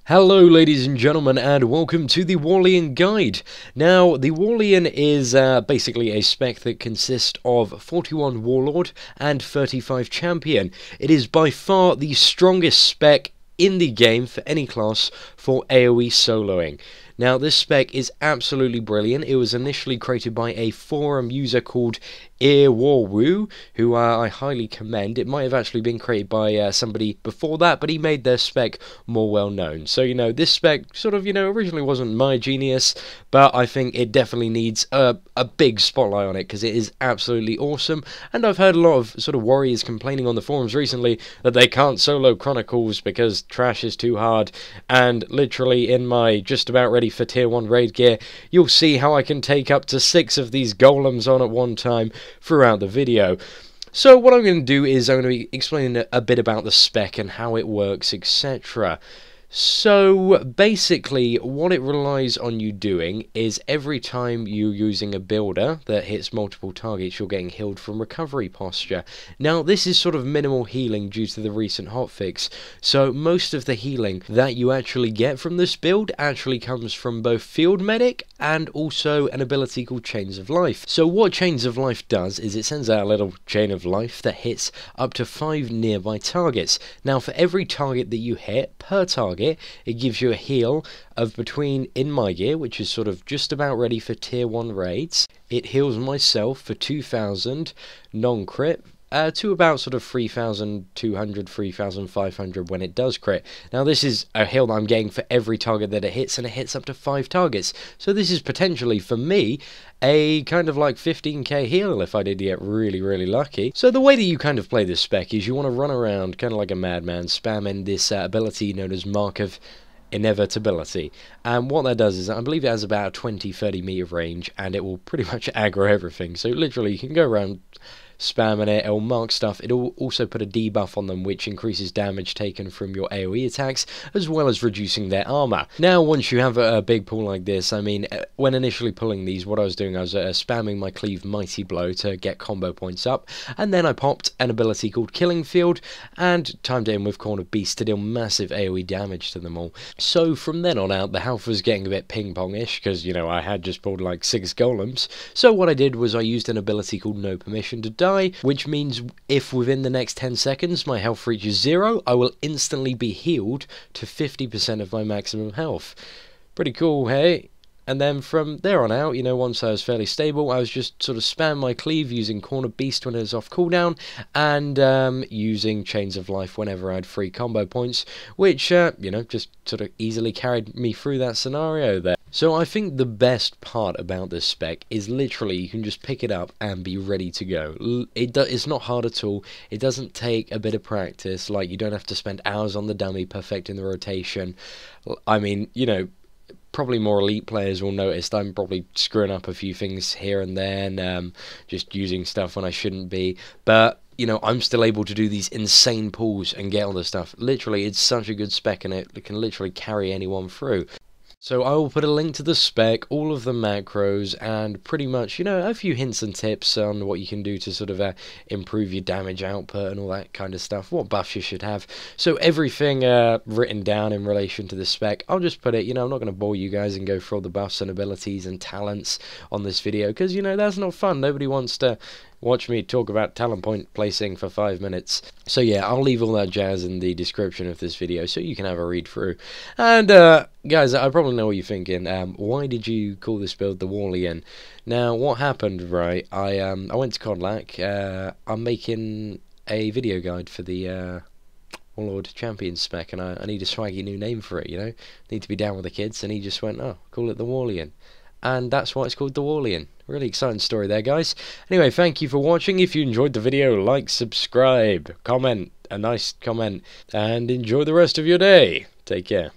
Hello ladies and gentlemen, and welcome to the Warlion guide. Now, the Warlion is basically a spec that consists of 41 Warlord and 35 Champion. It is by far the strongest spec in the game for any class for AOE soloing. Now, this spec is absolutely brilliant. It was initially created by a forum user called Earwarwu, who I highly commend. It might have actually been created by somebody before that, but he made their spec more well known. So, this spec sort of, originally wasn't my genius, but I think it definitely needs a big spotlight on it because it is absolutely awesome. And I've heard a lot of sort of warriors complaining on the forums recently that they can't solo Chronicles because trash is too hard. And literally in my just about ready for tier 1 raid gear, you'll see how I can take up to 6 of these golems on at one time throughout the video. So what I'm going to do is I'm going to be explaining a bit about the spec and how it works, etc. So basically what it relies on you doing is every time you're using a builder that hits multiple targets, you're getting healed from recovery posture. Now this is sort of minimal healing due to the recent hotfix, so most of the healing that you actually get from this build actually comes from both field medic and also an ability called Chains of Life. So what Chains of Life does is it sends out a little chain of life that hits up to 5 nearby targets. Now for every target that you hit per target, it gives you a heal of between, in my gear, which is sort of just about ready for tier 1 raids, it heals myself for 2,000 non-crit, to about sort of 3,200, 3,500 when it does crit. Now this is a heal that I'm getting for every target that it hits, and it hits up to 5 targets. So this is potentially, for me, a kind of like 15k heal if I did get really, really lucky. So the way that you kind of play this spec is you want to run around kind of like a madman, spamming this ability known as Mark of Inevitability, and what that does is I believe it has about a 20-30 meter range, and it will pretty much aggro everything. So literally you can go around spamming it, it'll mark stuff, it'll also put a debuff on them which increases damage taken from your AoE attacks as well as reducing their armor. Now once you have a big pool like this, I mean, when initially pulling these, what I was doing, I was spamming my Cleave Mighty Blow to get combo points up, and then I popped an ability called Killing Field and timed it in with Corner Beast to deal massive AoE damage to them all. So from then on out the health was getting a bit ping-pong-ish because I had just pulled like 6 golems. So what I did was I used an ability called No Permission to Die, which means if within the next 10 seconds my health reaches 0, I will instantly be healed to 50% of my maximum health. Pretty cool, hey? And then from there on out, once I was fairly stable, I was just sort of spam my Cleave using Corner Beast when it was off cooldown, and using Chains of Life whenever I had free combo points, which, just sort of easily carried me through that scenario there. So I think the best part about this spec is literally you can just pick it up and be ready to go. It's not hard at all. It doesn't take a bit of practice. Like, you don't have to spend hours on the dummy perfecting the rotation. I mean, probably more elite players will notice that I'm probably screwing up a few things here and there, and just using stuff when I shouldn't be. But I'm still able to do these insane pulls and get all the stuff. Literally, it's such a good spec, and it can literally carry anyone through. So I will put a link to the spec, all of the macros, and pretty much, a few hints and tips on what you can do to sort of improve your damage output and all that kind of stuff, what buffs you should have. So everything written down in relation to the spec, I'll just put it, I'm not going to bore you guys and go through all the buffs and abilities and talents on this video, because, that's not fun. Nobody wants to watch me talk about talent point placing for 5 minutes. So yeah, I'll leave all that jazz in the description of this video so you can have a read through. And guys, I probably know what you're thinking. Why did you call this build the Warlion? Now, what happened, right? I went to CODLAC. I'm making a video guide for the Warlord Champion spec, and I need a swaggy new name for it, Need to be down with the kids, and he just went, oh, call it the Warlion. And that's why it's called the Warlion. Really exciting story there, guys. Anyway, thank you for watching. If you enjoyed the video, like, subscribe, comment, a nice comment, and enjoy the rest of your day. Take care.